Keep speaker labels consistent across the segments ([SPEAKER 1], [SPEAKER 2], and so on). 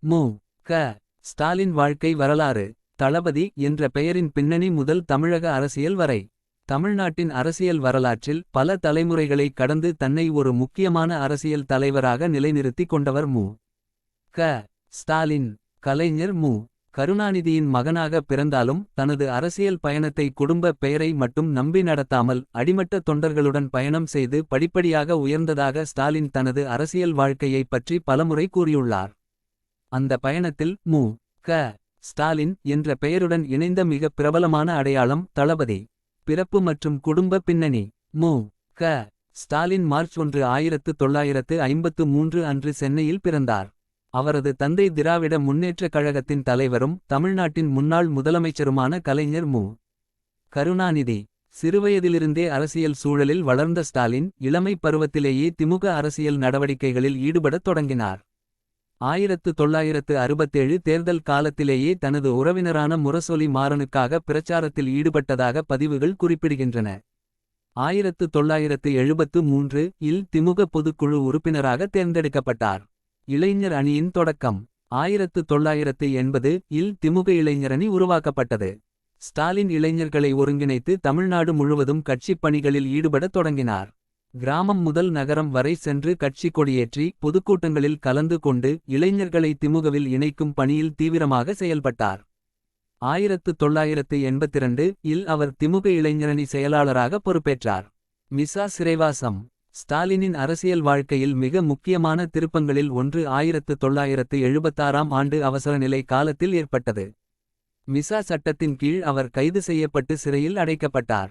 [SPEAKER 1] மு. க. ஸ்டாலின் வாழ்க்கை வரலாறு. தளபதி என்ற பெயரின் பின்னணி முதல் தமிழக அரசியல் வரை. தமிழ்நாட்டின் அரசியல் வரலாற்றில் பல தலைமுறைகளை கடந்து தன்னை ஒரு முக்கியமான அரசியல் தலைவராக நிலைநிறுத்திக் கொண்டவர் மு. க. ஸ்டாலின். கலைஞர் மு. கருணாநிதியின் மகனாக பிறந்தாலும் தனது அரசியல் பயணத்தை குடும்ப பெயரை மட்டும் நம்பி நடத்தாமல் அடிமட்ட தொண்டர்களுடன் பயணம் செய்து படிப்படியாக உயர்ந்ததாக ஸ்டாலின் தனது அரசியல் வாழ்க்கையைப் பற்றி பலமுறை கூறியுள்ளார். அந்த பயணத்தில் மு. க. ஸ்டாலின் என்ற பெயருடன் இணைந்த மிக பிரபலமான அடையாளம் தளபதி. பிறப்பு மற்றும் குடும்ப பின்னணி. மு. க. ஸ்டாலின் மார்ச் 1, 1953 அன்று சென்னையில் பிறந்தார். அவரது தந்தை திராவிட முன்னேற்றக் கழகத்தின் தலைவரும் தமிழ்நாட்டின் முன்னாள் முதலமைச்சருமான கலைஞர் மு. கருணாநிதி. சிறுவயதிலிருந்தே அரசியல் சூழலில் வளர்ந்த ஸ்டாலின் இளமை பருவத்திலேயே திமுக அரசியல் நடவடிக்கைகளில் ஈடுபடத் தொடங்கினார். 1967 தேர்தல் காலத்திலேயே தனது உறவினரான முரசொலி மாறனுக்காக பிரச்சாரத்தில் ஈடுபட்டதாக பதிவுகள் குறிப்பிடுகின்றன. 1973 இல் திமுக பொதுக்குழு உறுப்பினராக தேர்ந்தெடுக்கப்பட்டார். இளைஞர் அணியின் தொடக்கம். 1980 இல் திமுக இளைஞரணி உருவாக்கப்பட்டது. ஸ்டாலின் இளைஞர்களை ஒருங்கிணைத்து தமிழ்நாடு முழுவதும் கட்சிப் பணிகளில் ஈடுபடத் தொடங்கினார். கிராமம் முதல் நகரம் வரை சென்று கட்சி கொடியேற்றி பொதுக்கூட்டங்களில் கலந்து கொண்டு இளைஞர்களை திமுகவில் இணைக்கும் பணியில் தீவிரமாக செயல்பட்டார். 1982 இல் அவர் திமுக இளைஞரணி செயலாளராக பொறுப்பேற்றார். மிசா சிறைவாசம். ஸ்டாலினின் அரசியல் வாழ்க்கையில் மிக முக்கியமான திருப்பங்களில் ஒன்று 1976 ஆண்டு அவசரநிலை காலத்தில் ஏற்பட்டது. மிசா சட்டத்தின் கீழ் அவர் கைது செய்யப்பட்டு சிறையில் அடைக்கப்பட்டார்.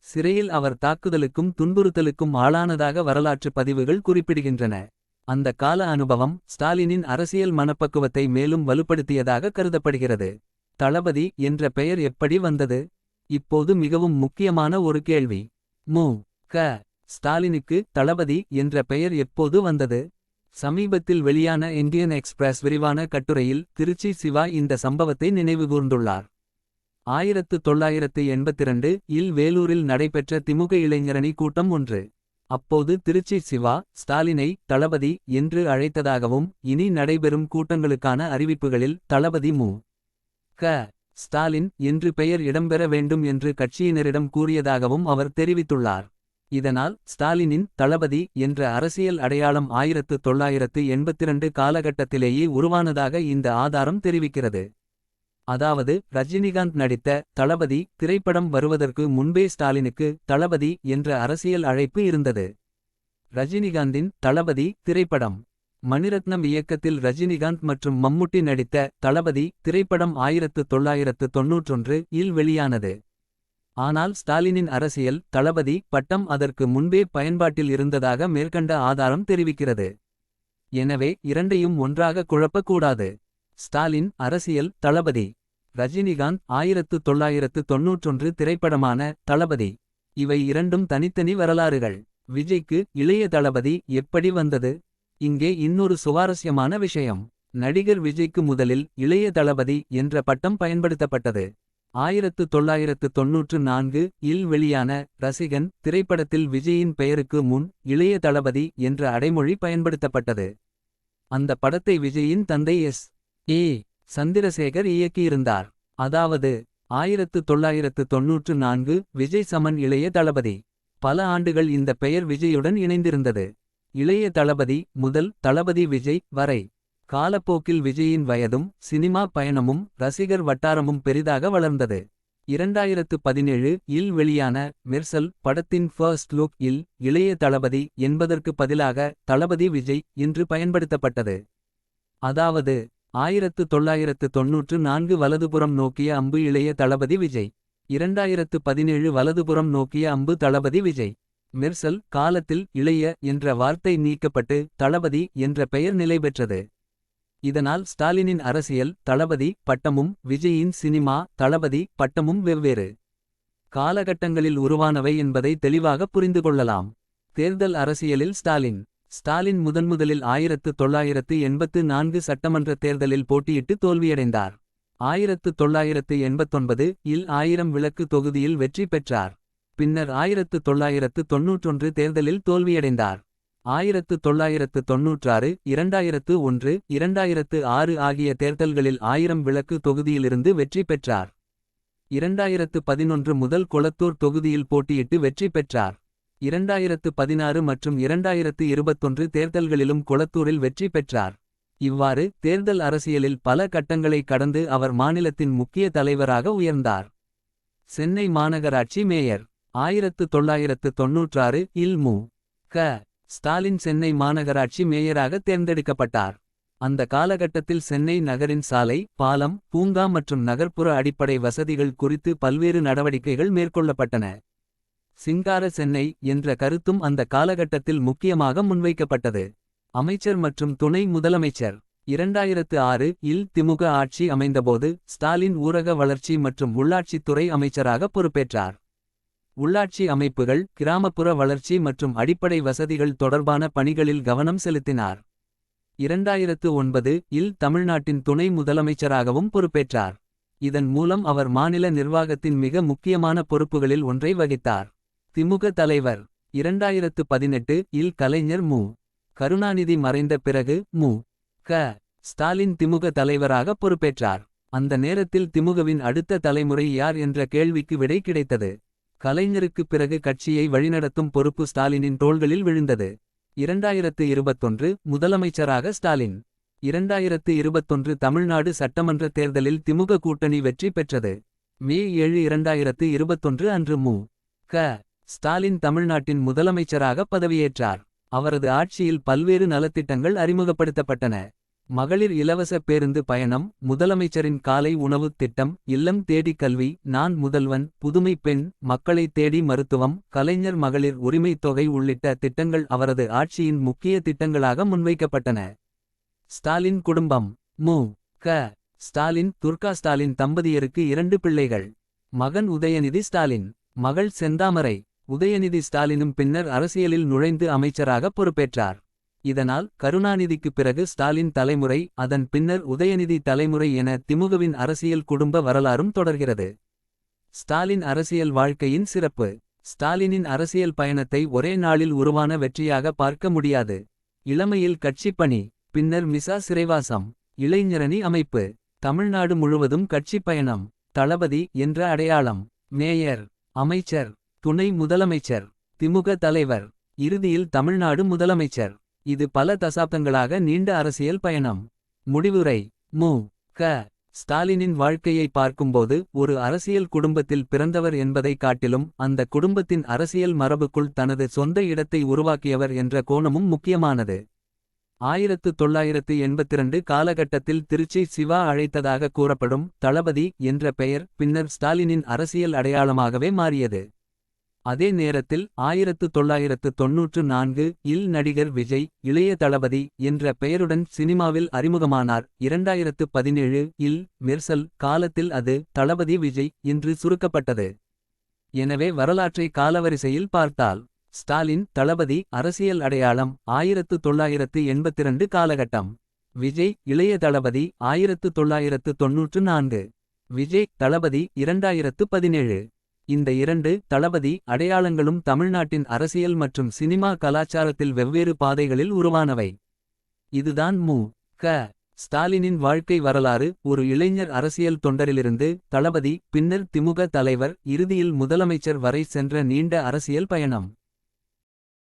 [SPEAKER 1] சிறையில் அவர் தாக்குதலுக்கும் துன்புறுத்தலுக்கும் ஆளானதாக வரலாற்று பதிவுகள் குறிப்பிடுகின்றன. அந்த கால அனுபவம் ஸ்டாலினின் அரசியல் மனப்பக்குவத்தை மேலும் வலுப்படுத்தியதாக கருதப்படுகிறது. தளபதி என்ற பெயர் எப்படி வந்தது? இப்போது மிகவும் முக்கியமான ஒரு கேள்வி. மு. க. ஸ்டாலினுக்கு தளபதி என்ற பெயர் எப்போது வந்தது? சமீபத்தில் வெளியான இந்தியன் எக்ஸ்பிரஸ் விரிவான கட்டுரையில் திருச்சி சிவா இந்த சம்பவத்தை நினைவுகூர்ந்துள்ளார். 1982 இல் வேலூரில் நடைபெற்ற திமுக இளைஞரணி கூட்டம் ஒன்று. அப்போது திருச்சி சிவா ஸ்டாலினை தளபதி என்று அழைத்ததாகவும் இனி நடைபெறும் கூட்டங்களுக்கான அறிவிப்புகளில் தளபதி மு. க. ஸ்டாலின் என்று பெயர் இடம்பெற வேண்டும் என்று கட்சியினரிடம் கூறியதாகவும் அவர் தெரிவித்துள்ளார். இதனால் ஸ்டாலினின் தளபதி என்ற அரசியல் அடையாளம் 1982 காலகட்டத்திலேயே உருவானதாக இந்த ஆதாரம் தெரிவிக்கிறது. அதாவது ரஜினிகாந்த் நடித்த தளபதி திரைப்படம் வருவதற்கு முன்பே ஸ்டாலினுக்கு தளபதி என்ற அரசியல் அழைப்பு இருந்தது. ரஜினிகாந்தின் தளபதி திரைப்படம். மணிரத்னம் இயக்கத்தில் ரஜினிகாந்த் மற்றும் மம்முட்டி நடித்த தளபதி திரைப்படம் 1991 இல் வெளியானது. ஆனால் ஸ்டாலினின் அரசியல் தளபதி பட்டம் அதற்கு முன்பே பயன்பாட்டில் இருந்ததாக மேற்கண்ட ஆதாரம் தெரிவிக்கிறது. எனவே இரண்டையும் ஒன்றாக குழப்பக்கூடாது. ஸ்டாலின் அரசியல் தளபதி. ரஜினிகாந்த் 1991 திரைப்படமான தளபதி. இவை இரண்டும் தனித்தனி வரலாறுகள். விஜய்க்கு இளைய தளபதி எப்படி வந்தது? இங்கே இன்னொரு சுவாரஸ்யமான விஷயம். நடிகர் விஜய்க்கு முதலில் இளைய தளபதி என்ற பட்டம் பயன்படுத்தப்பட்டது. 1994 இல் வெளியான ரசிகன் திரைப்படத்தில் விஜயின் பெயருக்கு முன் இளைய தளபதி என்ற அடைமொழி பயன்படுத்தப்பட்டது. அந்த படத்தை விஜயின் தந்தை ஏ. சந்திரசேகர் இயக்கியிருந்தார். அதாவது 1994 விஜய் சமன் இளைய தளபதி. பல ஆண்டுகள் இந்த பெயர் விஜயுடன் இணைந்திருந்தது. இளைய தளபதி முதல் தளபதி விஜய் வரை. காலப்போக்கில் விஜயின் வயதும் சினிமா பயணமும் ரசிகர் வட்டாரமும் பெரிதாக வளர்ந்தது. 2017 இல் வெளியான மெர்சல் படத்தின் ஃபர்ஸ்ட் லுக் இல் இளைய தளபதி என்பதற்கு பதிலாக தளபதி விஜய் என்று பயன்படுத்தப்பட்டது. அதாவது 1994 வலதுபுறம் நோக்கிய அம்பு இளைய தளபதி விஜய். 2017 வலதுபுறம் நோக்கிய அம்பு தளபதி விஜய். மெர்சல் காலத்தில் இளைய என்ற வார்த்தை நீக்கப்பட்டு தளபதி என்ற பெயர் நிலை பெற்றது. இதனால் ஸ்டாலினின் அரசியல் தளபதி பட்டமும் விஜயின் சினிமா தளபதி பட்டமும் வெவ்வேறு காலகட்டங்களில் உருவானவை என்பதை தெளிவாக புரிந்து கொள்ளலாம். தேர்தல் அரசியலில் ஸ்டாலின் முதன்முதலில் 1984 சட்டமன்ற தேர்தலில் போட்டியிட்டு தோல்வியடைந்தார். 1989 இல் 1000 விளக்கு தொகுதியில் வெற்றி பெற்றார். பின்னர் 1991 தேர்தலில் தோல்வியடைந்தார். 1996, 2001, 2006 ஆகிய தேர்தல்களில் 1000 விளக்கு தொகுதியிலிருந்து வெற்றி பெற்றார். 2011 முதல் கொளத்தூர் தொகுதியில் போட்டியிட்டு வெற்றி பெற்றார். 2016 மற்றும் 2021 தேர்தல்களிலும் கொளத்தூரில் வெற்றி பெற்றார். இவ்வாறு தேர்தல் அரசியலில் பல கட்டங்களை கடந்து அவர் மாநிலத்தின் முக்கிய தலைவராக உயர்ந்தார். சென்னை மாநகராட்சி மேயர் 1996 இல் மு. க. ஸ்டாலின் சென்னை மாநகராட்சி மேயராக தேர்ந்தெடுக்கப்பட்டார். அந்த காலகட்டத்தில் சென்னை நகரின் சாலை, பாலம், பூங்கா மற்றும் நகர்ப்புற அடிப்படை வசதிகள் குறித்து பல்வேறு நடவடிக்கைகள் மேற்கொள்ளப்பட்டன. சிங்கார சென்னை என்ற கருத்தும் அந்த காலகட்டத்தில் முக்கியமாக முன்வைக்கப்பட்டது. அமைச்சர் மற்றும் துணை முதலமைச்சர் 2006 இல் திமுக ஆட்சி அமைந்தபோது ஸ்டாலின் ஊரக வளர்ச்சி மற்றும் உள்ளாட்சித்துறை அமைச்சராக பொறுப்பேற்றார். உள்ளாட்சி அமைப்புகள், கிராமப்புற வளர்ச்சி மற்றும் அடிப்படை வசதிகள் தொடர்பான பணிகளில் கவனம் செலுத்தினார். 2009 இல் தமிழ்நாட்டின் துணை முதலமைச்சராகவும் பொறுப்பேற்றார். இதன் மூலம் அவர் மாநில நிர்வாகத்தின் மிக முக்கியமான பொறுப்புகளில் ஒன்றை வகித்தார். திமுக தலைவர் 2018 இல் கலைஞர் மு. கருணாநிதி மறைந்த பிறகு மு. க. ஸ்டாலின் திமுக தலைவராக பொறுப்பேற்றார். அந்த நேரத்தில் திமுகவின் அடுத்த தலைமுறை யார் என்ற கேள்விக்கு விடை கிடைத்தது. கலைஞருக்குப் பிறகு கட்சியை வழிநடத்தும் பொறுப்பு ஸ்டாலினின் தோள்களில் விழுந்தது. 2021 முதலமைச்சராக ஸ்டாலின். 2021 தமிழ்நாடு சட்டமன்ற தேர்தலில் திமுக கூட்டணி வெற்றி பெற்றது. மே 7, 2021 அன்று மு. க. ஸ்டாலின் தமிழ்நாட்டின் முதலமைச்சராக பதவியேற்றார். அவரது ஆட்சியில் பல்வேறு நலத்திட்டங்கள் அறிமுகப்படுத்தப்பட்டன. மகளிர் இலவச பேருந்து பயணம், முதலமைச்சரின் காலை உணவுத் திட்டம், இல்லம் தேடி கல்வி, நான் முதல்வன், புதுமை பெண், மக்களை தேடி மருத்துவம், கலைஞர் மகளிர் உரிமைத் தொகை உள்ளிட்ட திட்டங்கள் அவரது ஆட்சியின் முக்கிய திட்டங்களாக முன்வைக்கப்பட்டன. ஸ்டாலின் குடும்பம் மு. க. ஸ்டாலின், துர்கா ஸ்டாலின் தம்பதியருக்கு 2 பிள்ளைகள். மகன் உதயநிதி ஸ்டாலின், மகள் செந்தாமரை. உதயநிதி ஸ்டாலினும் பின்னர் அரசியலில் நுழைந்து அமைச்சராக பொறுப்பேற்றார். இதனால் கருணாநிதிக்குப் பிறகு ஸ்டாலின் தலைமுறை, அதன் பின்னர் உதயநிதி தலைமுறை என திமுகவின் அரசியல் குடும்ப வரலாறும் தொடர்கிறது. ஸ்டாலின் அரசியல் வாழ்க்கையின் சிறப்பு. ஸ்டாலினின் அரசியல் பயணத்தை ஒரே நாளில் உருவான வெற்றியாக பார்க்க முடியாது. இளமையில் கட்சிப் பணி, பின்னர் மிசா சிறைவாசம், இளைஞரணி அமைப்பு, தமிழ்நாடு முழுவதும் கட்சிப் பயணம், தளபதி என்ற அடையாளம், மேயர், அமைச்சர், துணை முதலமைச்சர், திமுக தலைவர், இறுதியில் தமிழ்நாடு முதலமைச்சர். இது பல தசாப்தங்களாக நீண்ட அரசியல் பயணம். முடிவுரை. மு. க. ஸ்டாலினின் வாழ்க்கையை பார்க்கும்போது ஒரு அரசியல் குடும்பத்தில் பிறந்தவர் என்பதைக் காட்டிலும் அந்த குடும்பத்தின் அரசியல் மரபுக்குள் தனது சொந்த இடத்தை உருவாக்கியவர் என்ற கோணமும் முக்கியமானது. 1982 காலகட்டத்தில் திருச்சி சிவா அழைத்ததாக கூறப்படும் தளபதி என்ற பெயர் பின்னர் ஸ்டாலினின் அரசியல் அடையாளமாகவே மாறியது. அதே நேரத்தில் 1994 இல் நடிகர் விஜய் இளைய தளபதி என்ற பெயருடன் சினிமாவில் அறிமுகமானார். 2017 இல் மெர்சல் காலத்தில் அது தளபதி விஜய் என்று சுருக்கப்பட்டது. எனவே வரலாற்றை காலவரிசையில் பார்த்தால் ஸ்டாலின் தளபதி அரசியல் அடையாளம் 1982 காலகட்டம். விஜய் இளைய தளபதி 1994. விஜய் தளபதி 2017. இந்த 2 தளபதி அடையாளங்களும் தமிழ்நாட்டின் அரசியல் மற்றும் சினிமா கலாச்சாரத்தில் வெவ்வேறு பாதைகளில் உருவானவை. இதுதான் மு. க. ஸ்டாலினின் வாழ்க்கை வரலாறு. ஒரு இளைஞர் அரசியல் தொண்டரிலிருந்து தளபதி, பின்னர் திமுக தலைவர், இறுதியில் முதலமைச்சர் வரை சென்ற நீண்ட அரசியல் பயணம்.